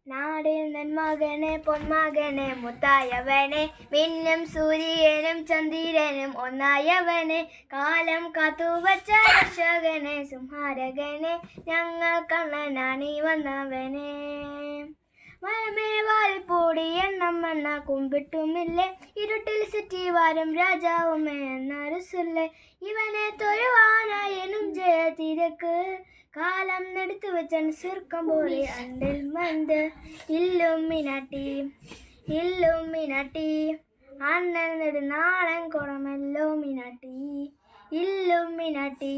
നാടിൻ നന്മകനെ പൊന്മകനെ മുത്തായവനെ മിന്നും സൂര്യനും ചന്ദ്രനും ഒന്നായവനെ കാലം കാത്തുവച്ച രക്ഷകനെ സംഹാരകനെ ഞങ്ങൾ കണ്ണനാണി വന്നവനെ മയമേ വാരിപ്പൂടി എണ്ണ കുമ്പിട്ടുമില്ലേ ഇരുട്ടിൽ സിറ്റി വാരും രാജാവുമേ എന്നരസല്ലേ ഇവനെ തൊഴുവാനായനും ജയ തിരക്ക് കാലം നെടുത്തു വെച്ചൻ സുർക്കം പോലെ അണ്ടിൽ മന്ത് ഇല്ലുമിനാട്ടി അണ്ണൻ നെടുനാളൻ കുളമല്ലോ മിനാട്ടി ഇല്ലുമിനാട്ടി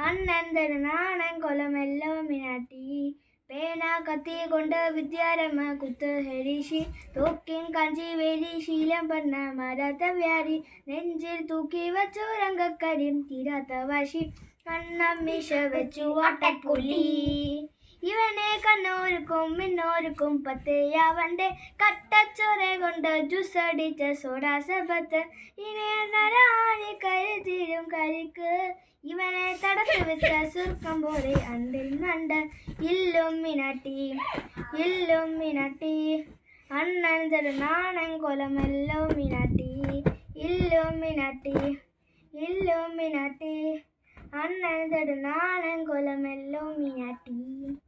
അണ്ണൻ നെടുനാളൻ കുളമല്ലോ മിനാട്ടി പേന കത്തി കൊണ്ട് വിദ്യാരമ കുത്ത് ഹരീഷി തോക്കിൻ കാഞ്ചി വേലി ശീലം പറഞ്ഞ മാരാത്ത വ്യാരി നെഞ്ചിൽ തൂക്കി വച്ചു രംഗക്കരിയും തീരാത്ത വാശി കണ്ണം മീശ വെച്ചു വാട്ടക്കുള്ളി ഇവനെ കണ്ണോർക്കും മിന്നോർക്കും പത്തയാവന്റെ കട്ടച്ചോറ കൊണ്ട് ജ്യൂസടിച്ച സോഡാസബത്ത് ഇനി കരുതിരും കരിക്ക് ഇവനെ തടച്ചു വെച്ച സുർക്കം പോലെ അണ്ടിൽ നണ്ട് ഇല്ലുമിനാട്ടി അണ്ണൻ ചെറുനാണൻ കൊലമല്ലോ മിനാട്ടി ഇല്ലുമിനാട്ടി അണ്ണൻ ചെറുനാണൻ കൊലമല്ലോ മിനാട്ടി